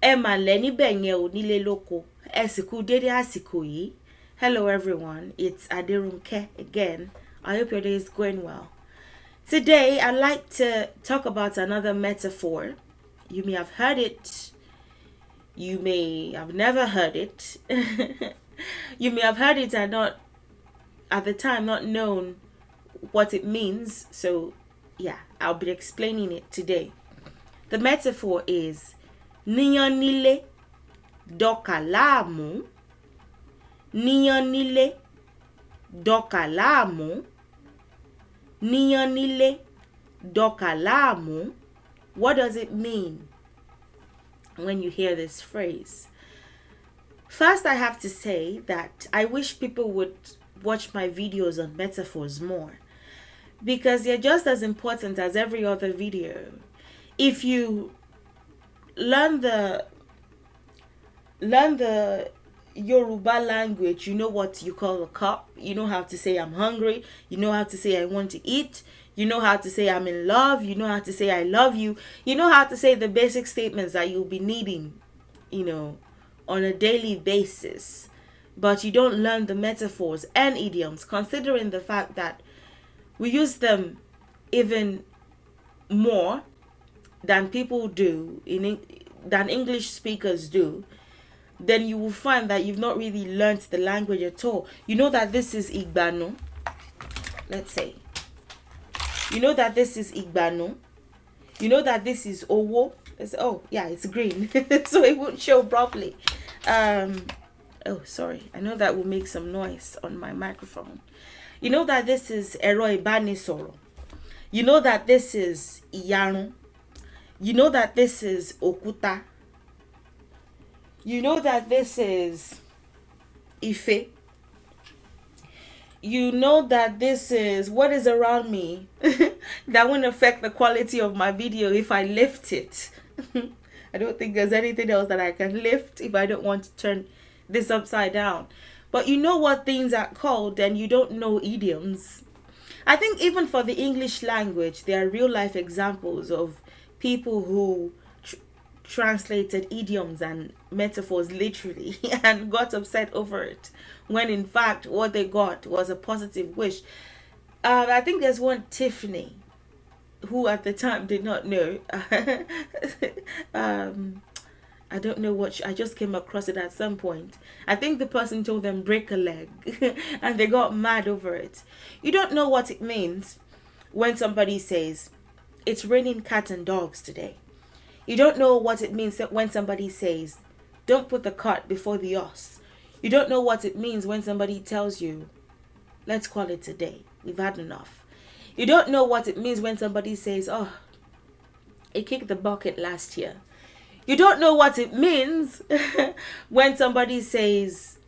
Emma Lenny Benye o Nílé lóko. Ẹ sì kú dédé àsìkò yìí. Hello everyone, it's Aderunke again. I hope your day is going well. Today I'd like to talk about another metaphor. You may have heard it. You may have never heard it. You may have heard it and not at the time not known what it means. So yeah, I'll be explaining it today. The metaphor is Níyán Doka Laamu. Níyán Doka Laamu. Níyán Doka Laamu. What does it mean when you hear this phrase? First, I have to say that I wish people would watch my videos on metaphors more, because they're just as important as every other video. If you learn the Yoruba language, you know what you call a cup. You know how to say I'm hungry. You know how to say I want to eat. You know how to say I'm in love. You know how to say I love you. You know how to say the basic statements that you'll be needing, on a daily basis. But you don't learn the metaphors and idioms, considering the fact that we use them even more than people do, than English speakers do. Then you will find that you've not really learned the language at all. You know that this is Igbano. Let's say. You know that this is Igbano. You know that this is Owo. Oh, yeah, it's green. So it won't show properly. Oh, sorry. I know that will make some noise on my microphone. You know that this is Ero Ibanisoro. You know that this is Iyarun. You know that this is Okuta. You know that this is Ife. You know that this is what is around me that won't affect the quality of my video if I lift it. I don't think there's anything else that I can lift if I don't want to turn this upside down. But you know what things are called and you don't know idioms. I think even for the English language, there are real life examples of people who translated idioms and metaphors literally and got upset over it, when in fact what they got was a positive wish. I think there's one Tiffany who at the time did not know. I don't know what I just came across it at some point. I think the person told them break a leg and they got mad over it. You don't know what it means when somebody says it's raining cats and dogs today. You don't know what it means when somebody says don't put the cart before the horse. You don't know what it means when somebody tells you let's call it a day, we've had enough. You don't know what it means when somebody says, oh, it kicked the bucket last year. You don't know what it means when somebody says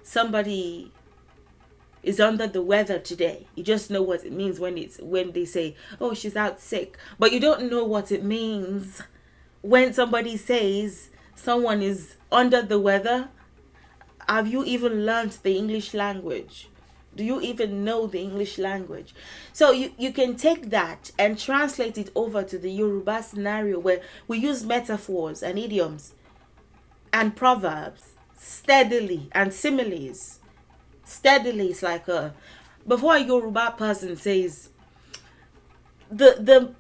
somebody is under the weather today. You just know what it means when they say, oh, she's out sick. But you don't know what it means when somebody says someone is under the weather. Have you even learned the English language? Do you even know the English language? So you can take that and translate it over to the Yoruba scenario, where we use metaphors and idioms and proverbs steadily and similes. Steadily is like before a Yoruba person says the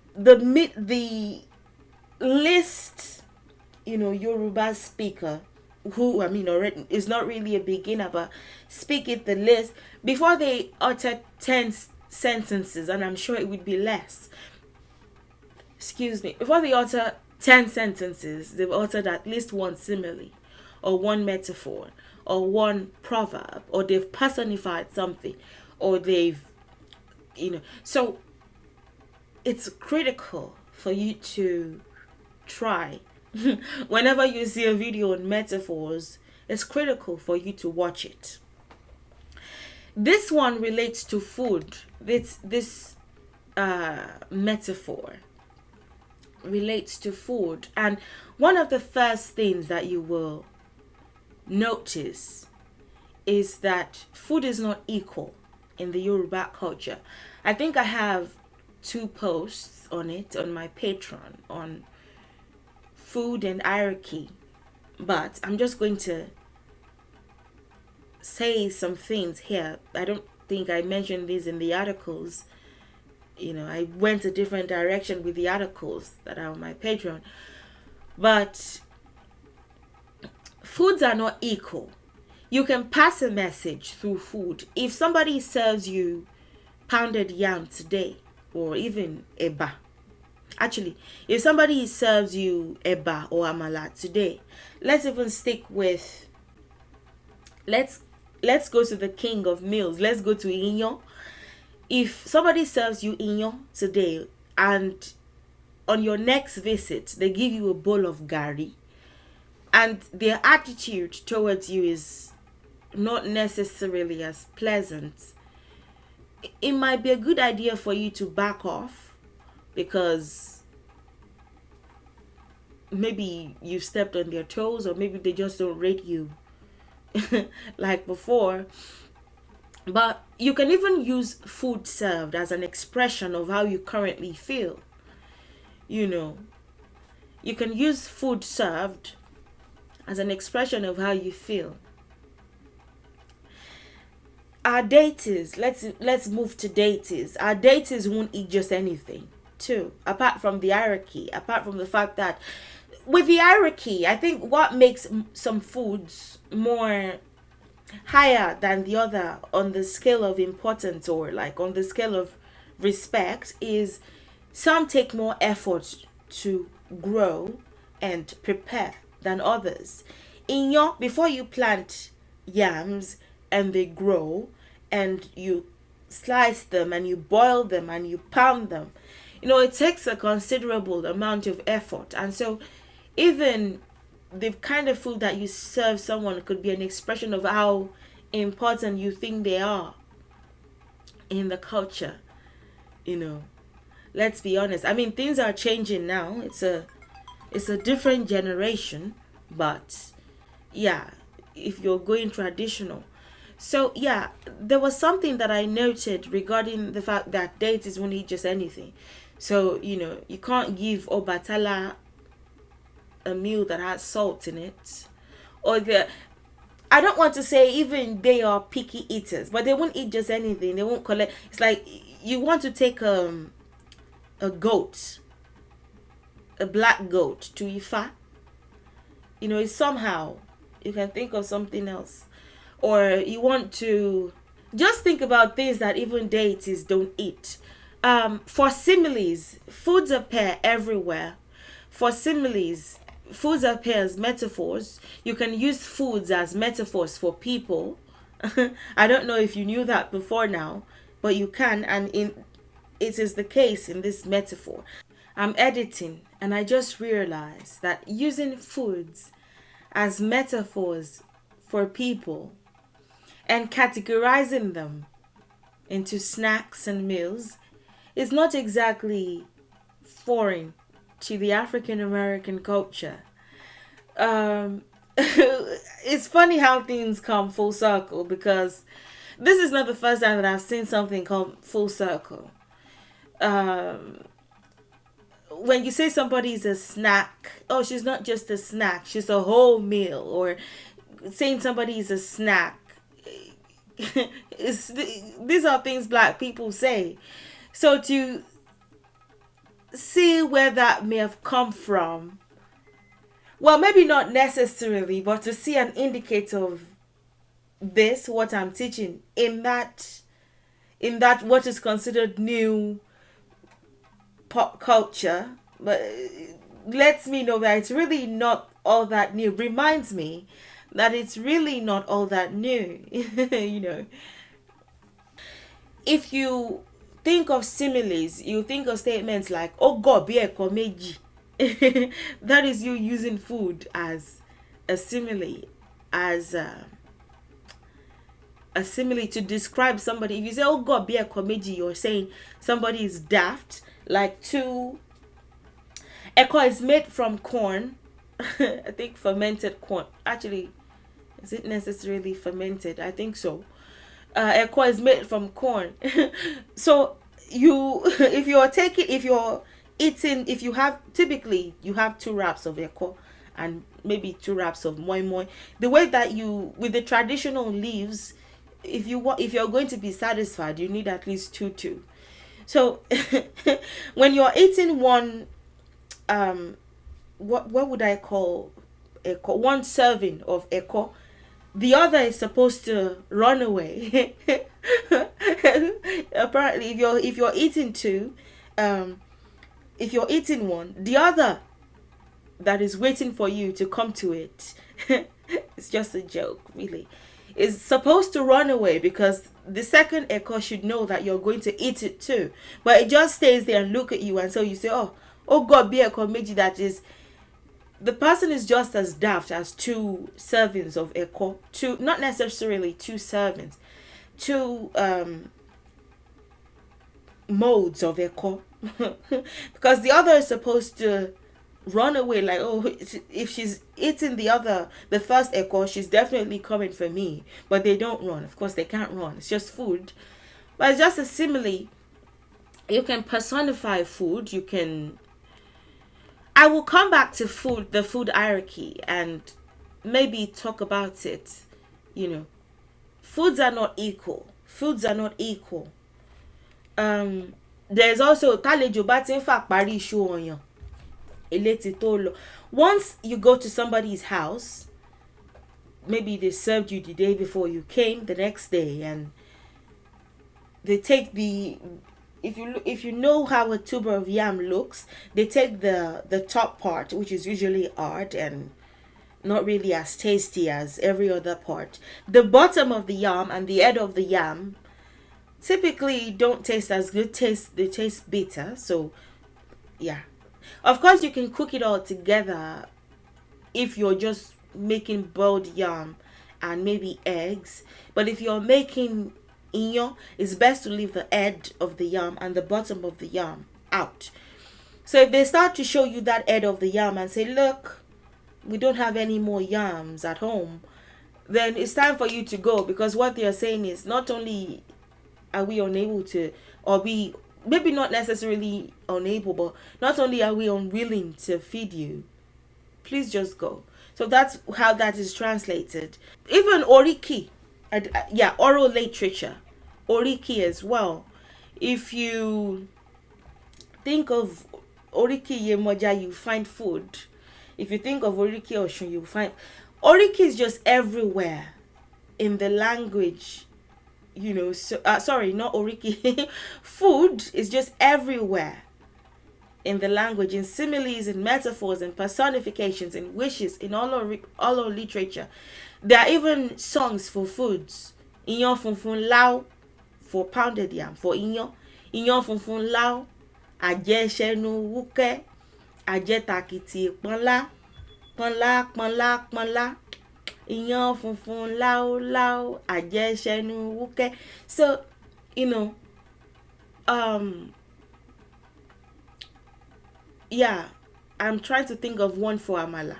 least Yoruba speaker who already is not really a beginner but speak it the list, before they utter 10 sentences, and I'm sure it would be less, before they utter 10 sentences, they've uttered at least one simile or one metaphor or one proverb, or they've personified something, or they've so it's critical for you to try whenever you see a video on metaphors. It's critical for you to watch it. This one relates to food. This metaphor relates to food, and one of the first things that you will notice is that food is not equal in the Yoruba culture. I think I have 2 posts on it on my Patreon on food and hierarchy But I'm just going to say some things here. I don't think I mentioned these in the articles. I went a different direction with the articles that are on my Patreon. But foods are not equal. You can pass a message through food. If somebody serves you pounded yam today, or even eba, actually, if somebody serves you eba or amala today, let's even stick with, let's go to the king of meals. Let's go to Niyan. If somebody serves you Niyan today, and on your next visit they give you a bowl of gari, and their attitude towards you is not necessarily as pleasant, it might be a good idea for you to back off, because maybe you stepped on their toes, or maybe they just don't rate you like before. But you can even use food served as an expression of how you currently feel. You can use food served as an expression of how you feel. Our daters, let's move to daters. Our daters won't eat just anything too, apart from the hierarchy, apart from the fact that with the hierarchy, I think what makes some foods more higher than the other on the scale of importance, or like on the scale of respect, is some take more effort to grow and prepare than others. Before you plant yams and they grow, and you slice them and you boil them and you pound them, it takes a considerable amount of effort. And so even the kind of food that you serve someone could be an expression of how important you think they are in the culture. Let's be honest. I mean, things are changing now. It's a different generation, but yeah, if you're going traditional. So yeah, there was something that I noted regarding the fact that dates won't eat just anything. So you can't give Obatala a meal that has salt in it, or I don't want to say even they are picky eaters, but they won't eat just anything. They won't collect. It's like you want to take a goat, a black goat to Ifa. It's somehow you can think of something else, or you want to just think about things that even deities don't eat. For similes, foods appear everywhere. For similes, foods appear as metaphors. You can use foods as metaphors for people. I don't know if you knew that before now, but you can, and it is the case in this metaphor. I'm editing and I just realized that using foods as metaphors for people and categorizing them into snacks and meals is not exactly foreign to the African American culture. It's funny how things come full circle, because this is not the first time that I've seen something come full circle. When you say somebody is a snack, oh, she's not just a snack, she's a whole meal. Or saying somebody is a snack, these are things black people say. So to see where that may have come from, well, maybe not necessarily, but to see an indicator of this, what I'm teaching, in that what is considered new pop culture, but lets me know that it's really not all that new. Reminds me that it's really not all that new. If you think of similes, you think of statements like "Oh God, be a meji." That is you using food as a simile, as a simile to describe somebody. If you say "Oh God, be a meji," you're saying somebody is daft. Like Eko is made from corn. I think fermented corn. Actually, is it necessarily fermented? I think so. Eko is made from corn. So if you have typically you have 2 wraps of Eko, and maybe 2 wraps of moi moi. The way that you, with the traditional leaves, if you're going to be satisfied, you need at least two. So when you're eating one, what would I call one serving of eko, the other is supposed to run away. Apparently, if you're eating two, if you're eating one, the other that is waiting for you to come to it, it's just a joke, really, is supposed to run away, because the second echo should know that you're going to eat it too, but it just stays there and look at you, and so you say, oh God, be echo meji. That is, the person is just as daft as 2 servings of echo, two, not necessarily 2 servings, 2 modes of echo. Because the other is supposed to run away, like, oh, if she's eating the first echo, she's definitely coming for me. But they don't run. Of course they can't run, it's just food. But it's just a simile. You can personify food. I will come back to food, the food hierarchy, and maybe talk about it. Foods are not equal. There's also talejo ba tin fa pari isu oyan eleti to lo. Once you go to somebody's house, maybe they served you the day before you came, the next day, and they take the, if you know how a tuber of yam looks, they take the top part, which is usually hard and not really as tasty as every other part. The bottom of the yam and the head of the yam typically don't taste as good. They taste bitter. So yeah, of course you can cook it all together if you're just making boiled yam and maybe eggs. But if you're making Niyan, it's best to leave the head of the yam and the bottom of the yam out. So if they start to show you that head of the yam and say, look, we don't have any more yams at home, then it's time for you to go, because what they are saying is, not only are we unable to, or we, maybe not necessarily unable, but not only are we unwilling to feed you, please just go. So that's how that is translated. Even oriki, oral literature, oriki as well. If you think of oriki yemoja, you find food. If you think of oriki oshun, you find oriki is just everywhere in the language. Sorry, not oriki. Food is just everywhere in the language, in similes, in metaphors, in personifications, in wishes, in all our literature. There are even songs for foods. Iyan funfun lao, for pounded yam, for iyan. Iyan funfun lao, aje senu wuke, aje takiti ponla, ponla. Iyan funfun lao, aje senu wuke. So, I'm trying to think of one for amala.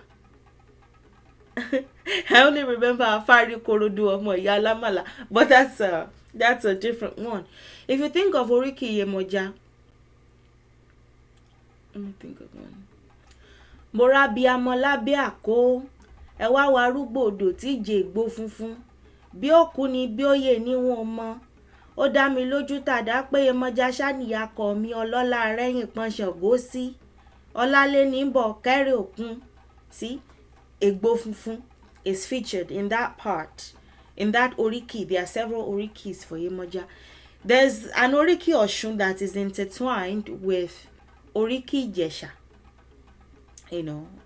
I only remember Afari Korodu of Moyala Mala, but that's a different one. If you think of Oriki Yemoja, let me think of one. Morabi amola bi ako, ewa warugbo odo ti je gbo funfun. Bí òkú ni bí òye ni wọ́n mọ̀. Ó dá mi lójú tàdá pé Yemoja ṣàníyà kọ mi ọlọ́lá rẹ́yìn pọ́n ṣọ̀gbó sí. Ọlálé ní bọ̀ kẹ́rì òkun. See? Egbo funfun is featured in that part. In that oriki, there are several orikis for Yemoja. There's an oriki Oshun that is intertwined with oriki Jesha.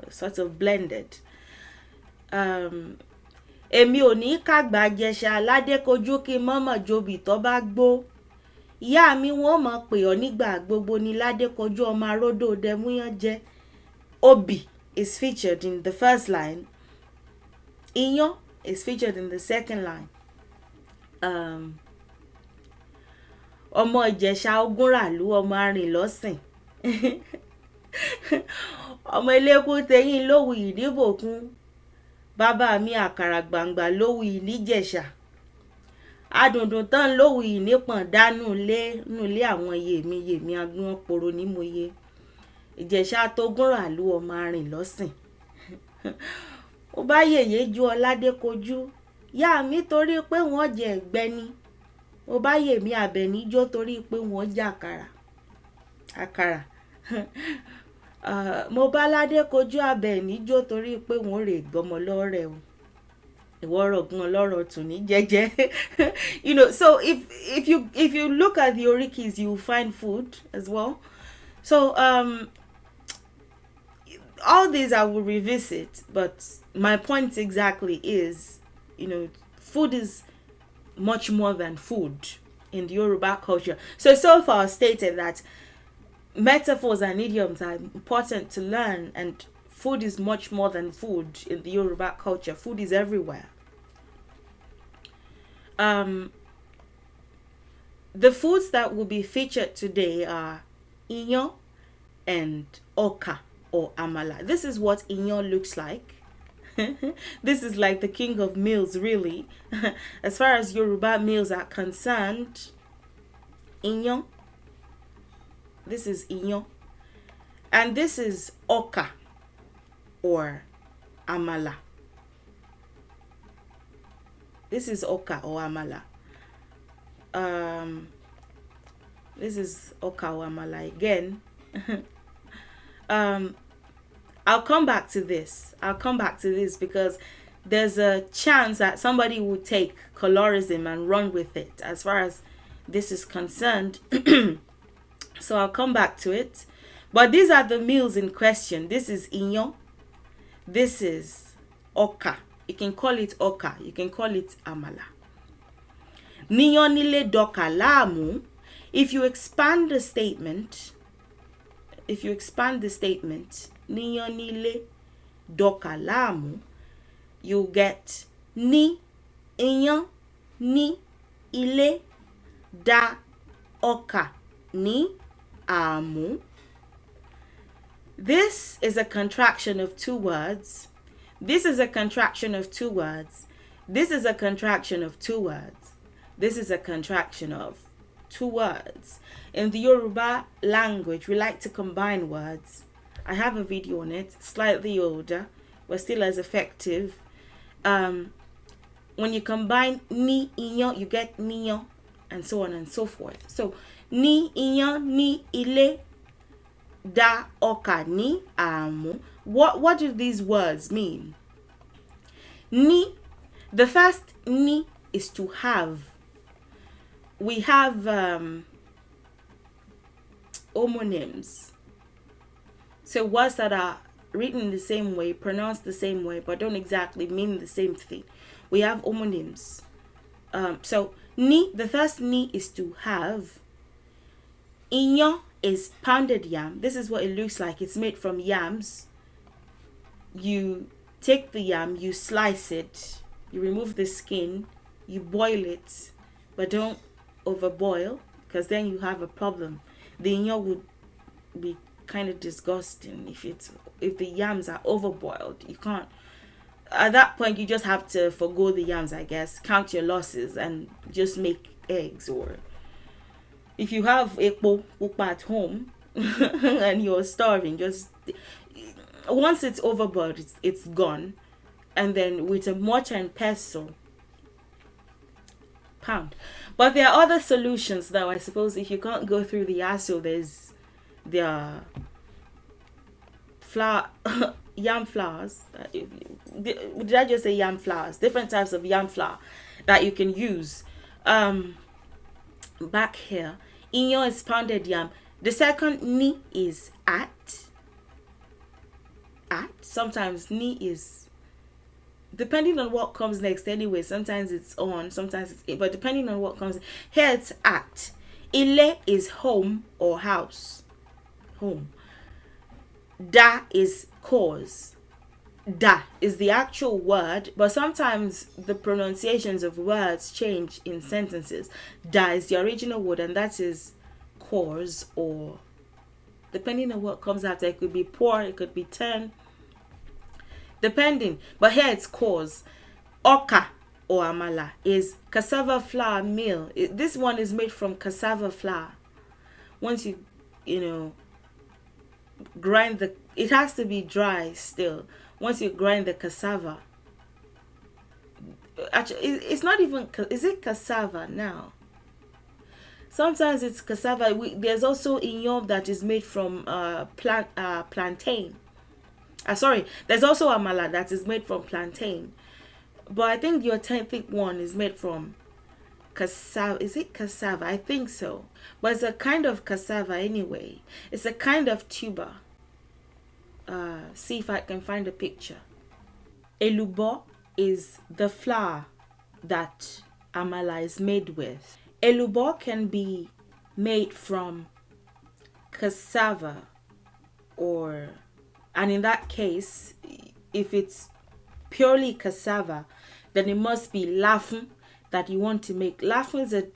Sort of blended. Èmi ò ní kàgbà Jesha ládé kojú kí mọ́mọ́ jobi tó bá gbó. Ìyá mi wọ́n mọ̀ pé ọ nígbà gbogbo ni ládé kojú ọmọ aródò dẹmúyàn jẹ. Obi is featured in the first line. Iyan is featured in the second line. Ọmọ Ìjẹ̀ṣà Ogúnràlú, ọmọ arìn lọ́sìn. Ọmọ Elékú tẹ̀yìn lówù ìdíbòkun. Bàbá mi àkàrà gbangba lówù ìníjẹ̀ṣà. Adùndùn tán lówù ìnípọ̀n dánú lé àwọn yèmí agbọ́n poro ní moye. Ìjẹ̀ṣà t'Ogúnràlú, ọmọ arìn lọ́sìn. ó bá yèyé ju ọládé kojú yá mi torí pé wọ́n jẹ ẹ̀gbẹ́ ni ó bá yè mí Àbẹ̀ní jó torí pé wọ́n jẹ àkàrà àkàrà mo bá ládé kojú Àbẹ̀ní jó torí pé wọ́n rè gbọ́mọ lọ́rẹ̀ o ìwọ rọ̀gùn ọlọ́rọ̀ tún ní jẹ́jẹ́. You know, so if you look at the orikis, you will find food as well. So all these I will revisit, but my point exactly is, you know, food is much more than food in the Yoruba culture. So far stated that metaphors and idioms are important to learn, and food is much more than food in the Yoruba culture. Food is everywhere. The foods that will be featured today are Niyan and Oka or Amala. This is what Niyan looks like. This is like the king of meals, really. As far as Yoruba meals are concerned, Niyan. This is Niyan. And this is Oka or Amala. This is Oka or Amala. This is Oka or Amala again. I'll come back to this. I'll come back to this because there's a chance that somebody will take colorism and run with it as far as this is concerned. So I'll come back to it. But these are the meals in question. This is Niyan. This is Oka. You can call it Oka. You can call it Amala. Níyán, Nílé, Doka, Laamu. If you expand the statement, Níyán, Nílé, Doka, Laamu, you get Ní, Níyán, Ní, Ilé, Da, Oka, Ní, Àmú. This is a contraction of two words. This is a contraction of two words. This is a contraction of two words. This is a contraction of two words. In the Yoruba language, we like to combine words. I have a video on it, slightly older, but still as effective. When you combine Ní, Níyán, you get Níyán, and so on and so forth. So, Ní, Níyán, Ní, Ilé, Da, Oka, Ní, Àmú. What do these words mean? Ní, the first Ní is to have. We have homonyms. So words that are written the same way, pronounced the same way, but don't exactly mean the same thing. We have homonyms. So Ní, the first Ní is to have. Níyán is pounded yam. This is what it looks like. It's made from yams. You take the yam, you slice it, you remove the skin, you boil it, but don't overboil because then you have a problem. The Níyán would be kind of disgusting if the yams are overboiled. You can't. At that point, you just have to forgo the yams, I guess. Count your losses and just make eggs. Or if you have ekpo ukpa at home and you're starving, just once it's overboiled, it's gone. And then with a mortar and pestle, pound. But there are other solutions though. I suppose if you can't go through the asso, there's the flour, yam flours. Did I just say yam flours? Different types of yam flour that you can use. Back here, Níyán is pounded yam. The second Ní is at. Sometimes Ní is, depending on what comes next anyway. Sometimes it's on, sometimes it's, but depending on what comes here, it's at. Ilé is home or house. Home. Da is cause. Da is the actual word, but sometimes the pronunciations of words change in sentences. Da is the original word, and that is cause, or depending on what comes after, it could be pour, it could be turn, depending. But here it's cause. Oka or Amala is cassava flour meal. This one is made from cassava flour. Once you grind it has to be dry still. once you grind the cassava, actually it's not even, is it cassava now? Sometimes it's cassava. There's also inyom that is made from plantain. Sorry, there's also amala that is made from plantain. But I think the authentic one is made from cassava. Is it cassava? I think so. But it's a kind of cassava anyway. It's a kind of tuber. See if I can find a picture. Elubo is the flour that amala is made with. Elubo can be made from cassava, and in that case, if it's purely cassava, then it must be lafun that you want to make. Lafun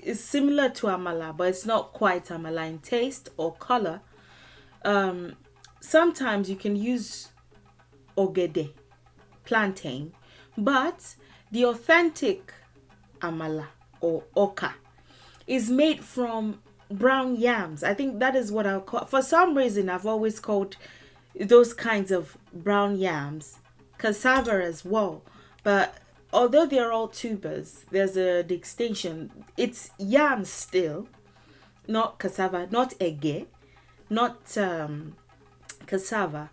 is similar to amala, but it's not quite amala in taste or color. Sometimes you can use ogede, plantain, but the authentic amala or oka is made from brown yams. I think that is what I'll call. For some reason, I've always called those kinds of brown yams cassava as well. But although they're all tubers, there's a distinction. It's yams still, not cassava, not ege, not cassava.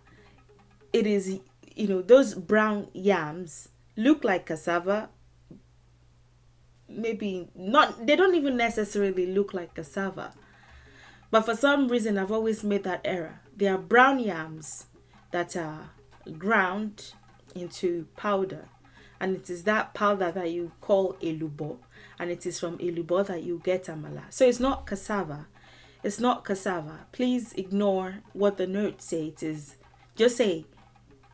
It is, those brown yams look like cassava. Maybe not, they don't even necessarily look like cassava. But for some reason, I've always made that error. They are brown yams that are ground into powder. And it is that powder that you call elubo. And it is from elubo that you get amala. So it's not cassava. It's not cassava. Please ignore what the notes say. It is, just say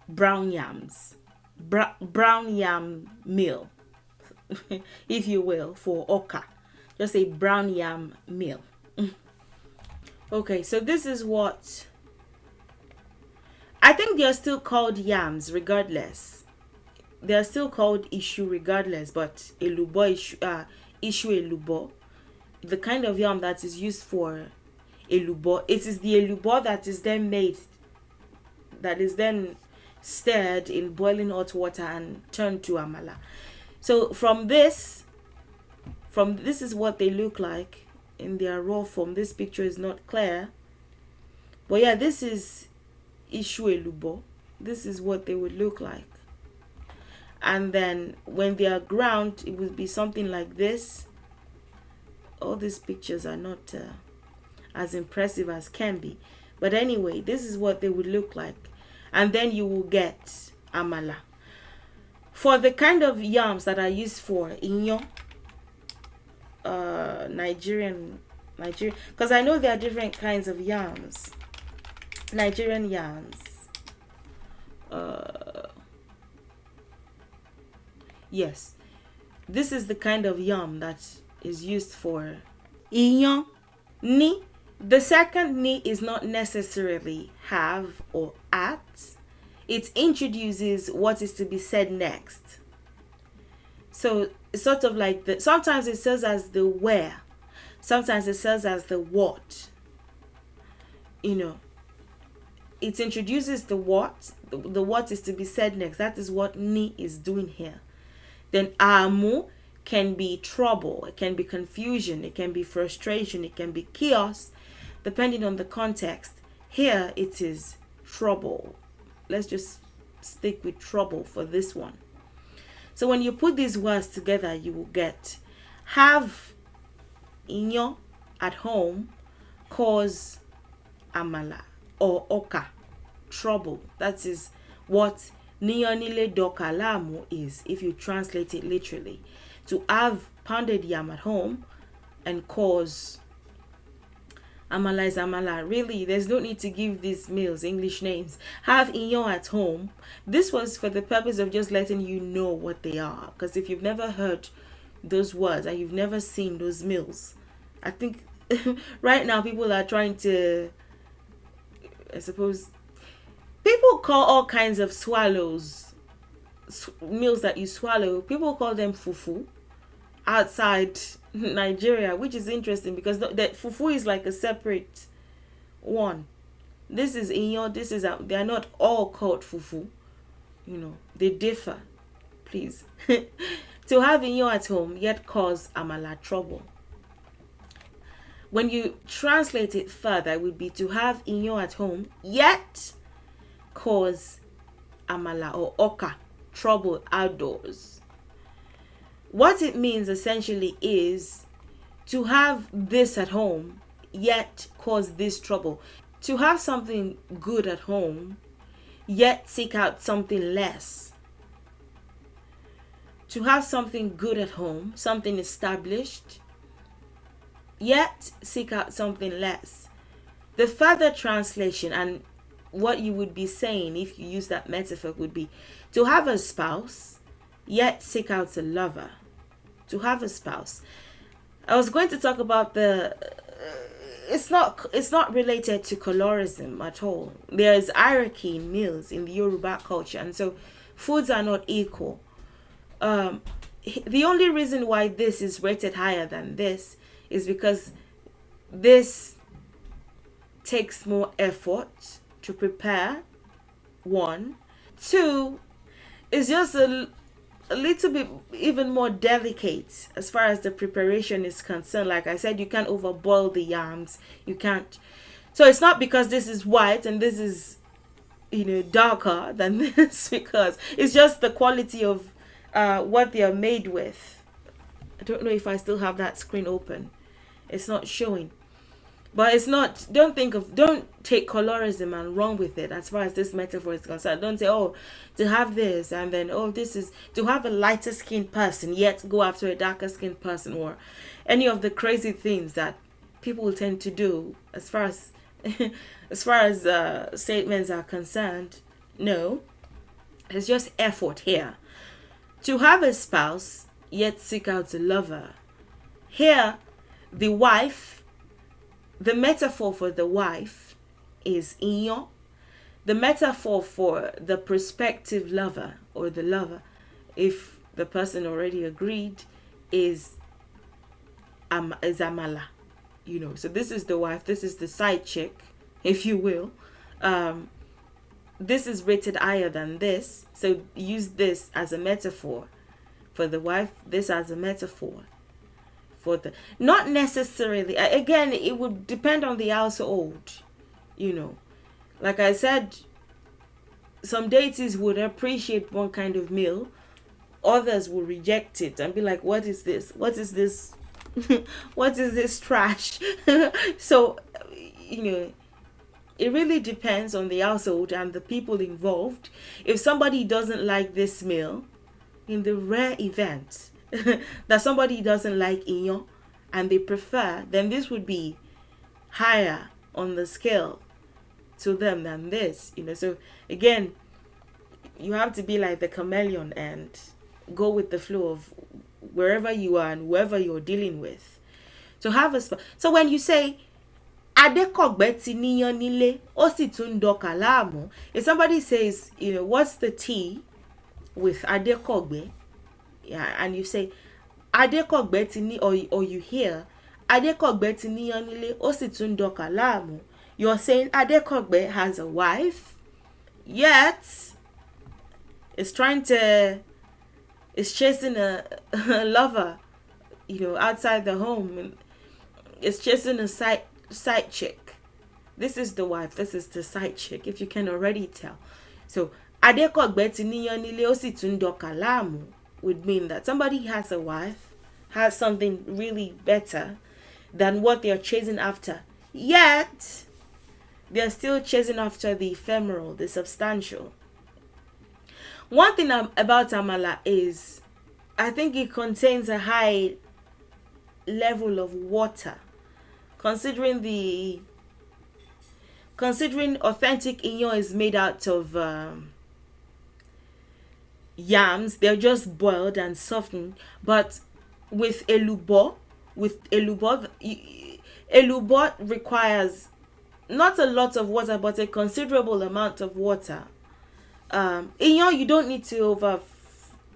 brown yams. Brown yam meal. If you will, for oka. Just say brown yam meal. Okay, so this is what I think they are still called yams regardless. They are still called issue regardless, but elubo issue elubo, the kind of yam that is used for elubo, it is the elubo that is then made, that is then stirred in boiling hot water and turned to amala. So from this is what they look like in their raw form. This picture is not clear, but yeah, this is ishu elubo. This is what they would look like. And then when they are ground, it would be something like this. All these pictures are not as impressive as can be, but anyway, this is what they would look like. And then you will get amala. For the kind of yams that are used for inyo, Nigerian, because I know there are different kinds of yams. Nigerian yams. Yes, this is the kind of yam that is used for inyo. Ni, the second ni is not necessarily have or at. It introduces what is to be said next. So it's sort of like sometimes it says as the where, sometimes it says as the what. It introduces the what. The what is to be said next. That is what ni is doing here. Then amu can be trouble, it can be confusion, it can be frustration, it can be chaos, depending on the context. Here it is trouble. Let's just stick with trouble for this one. So when you put these words together, you will get have inyo at home cause amala or oka trouble. That is what Niyan, Nílé, Doka, Laamu is if you translate it literally. To have pounded yam at home and cause amala is amala. Really, there's no need to give these meals English names. Have inyo at home. This was for the purpose of just letting you know what they are. Because if you've never heard those words and you've never seen those meals, I think right now people are trying to, I suppose, people call all kinds of swallows, meals that you swallow, people call them fufu outside Nigeria, which is interesting because that fufu is like a separate one. This is Niyan, this is they are not all called fufu. They differ. Please. To have Niyan at home yet cause amala trouble. When you translate it further, it would be to have Niyan at home yet cause amala or oka trouble outdoors. What it means essentially is to have this at home yet cause this trouble. To have something good at home yet seek out something less. To have something good at home, something established, yet seek out something less. The further translation and what you would be saying if you use that metaphor would be to have a spouse, yet seek out a lover. To have a spouse. I was going to talk about it's not related to colorism at all. There is hierarchy in meals in the Yoruba culture, and so foods are not equal. The only reason why this is rated higher than this is because this takes more effort to prepare. 1, 2, it's just a little bit even more delicate as far as the preparation is concerned. Like I said, you can't overboil the yams. You can't. So it's not because this is white and this is darker than this, because it's just the quality of what they are made with. I don't know if I still have that screen open. It's not showing. But it's not, don't take colorism and run with it as far as this metaphor is concerned. Don't say, oh, to have this and then, oh, this is to have a lighter skinned person yet go after a darker skinned person, or any of the crazy things that people tend to do as far as statements are concerned. No, it's just effort here. To have a spouse yet seek out a lover. Here, the metaphor for the wife is Niyan. The metaphor for the prospective lover or the lover, if the person already agreed, is amala. So this is the wife, this is the side chick, if you will. This is rated higher than this, so use this as a metaphor for the wife, this as a metaphor for the, not necessarily, again, it would depend on the household. Like I said, some deities would appreciate one kind of meal, others will reject it and be like, what is this what is this what is this trash? So it really depends on the household and the people involved. If somebody doesn't like this meal, in the rare event that somebody doesn't like Niyan and they prefer, then this would be higher on the scale to them than this. So again, you have to be like the chameleon and go with the flow of wherever you are and whoever you're dealing with. So so when you say Adekogbe ti Níyán Nílé, ó sì tún Doka Laamu, if somebody says, what's the tea with Adekogbe? Yeah, and you say Adekogbe ti ni, or you hear Adekogbe ti Níyán Nílé, ó sì tún Doka Laamu, you're saying Adekogbe has a wife, yet is chasing a lover, outside the home. It's chasing a side chick. This is the wife, this is the side chick, if you can already tell. So Adekogbe ti Níyán Nílé, ó sì tún Doka Laamu would mean that somebody has a wife, has something really better than what they're chasing after, yet they're still chasing after the ephemeral, the substantial. One thing about amala is, I think it contains a high level of water. Considering authentic Niyan is made out of yams, they're just boiled and softened. But with elubo requires not a lot of water, but a considerable amount of water. Niyan, you don't need to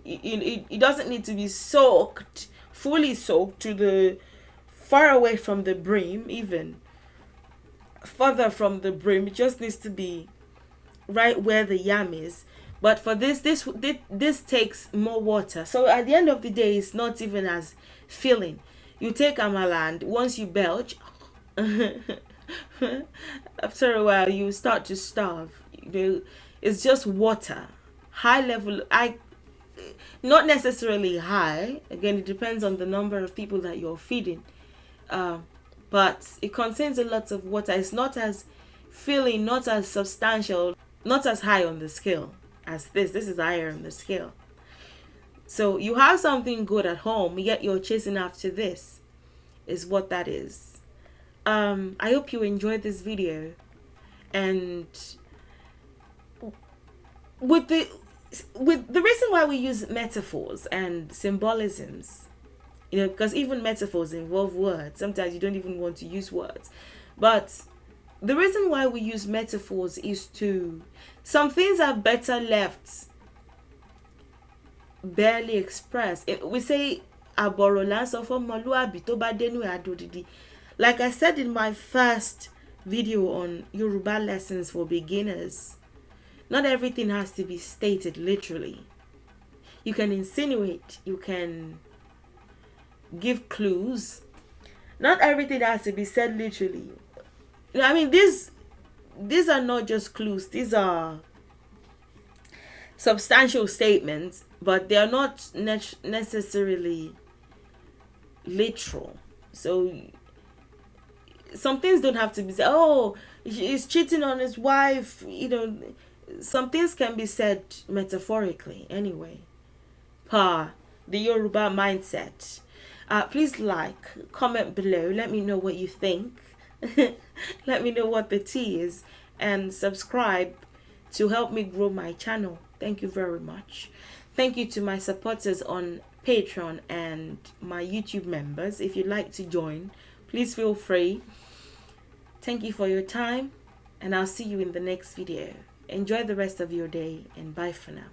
it doesn't need to be fully soaked to the far away from the brim even. further from the brim. It just needs to be right where the yam is. But for this takes more water. So at the end of the day, it's not even as filling. You take amala, and once you belch, after a while you start to starve. It's just water. High level, not necessarily high. Again, it depends on the number of people that you're feeding. But it contains a lot of water. It's not as filling, not as substantial, not as high on the scale as this. This is higher on the scale. So you have something good at home, yet you're chasing after this, is what that is. I hope you enjoyed this video. And with the reason why we use metaphors and symbolisms, because even metaphors involve words. Sometimes you don't even want to use words. But the reason why we use metaphors is some things are better left barely expressed. We say, like I said in my first video on Yoruba lessons for beginners, not everything has to be stated literally. You can insinuate, you can give clues. Not everything has to be said literally. I mean, these are not just clues. These are substantial statements, but they are not necessarily literal. So some things don't have to be said. Oh, he's cheating on his wife. Some things can be said metaphorically anyway. The Yoruba mindset. Please comment below. Let me know what you think. Let me know what the tea is, and subscribe to help me grow my channel. Thank you very much. Thank you to my supporters on Patreon and my YouTube members. If you'd like to join, please feel free. Thank you for your time, and I'll see you in the next video. Enjoy the rest of your day, and bye for now.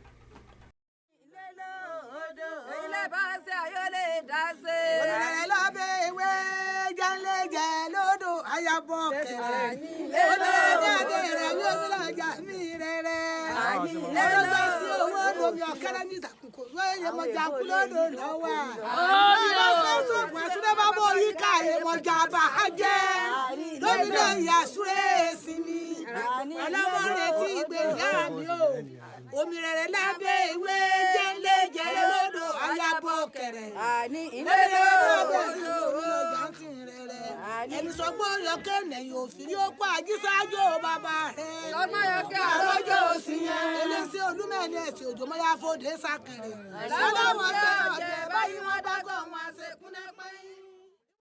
Omirere lábẹ́ ìwé jẹ́lé jẹ́lé lódò ayábọ̀ kẹrẹ̀. Ilé ẹni sọgbọ́n yọkẹ́ nẹ̀yìn òfin yóò kó àjíṣáájú bàbá rẹ̀. Sọgbọ́n yọkẹ́ àrọ́jọ́ òsì yẹn. Eléṣẹ́ olúmẹ̀ẹ́ni ẹ̀sìn òjò mọ́yá fòdé sákẹ̀rẹ̀. Lọ́wọ́ wọn sọ ọ̀jẹ̀ báyìí wọ́n dágọ̀ wọn àṣekúnlẹ̀.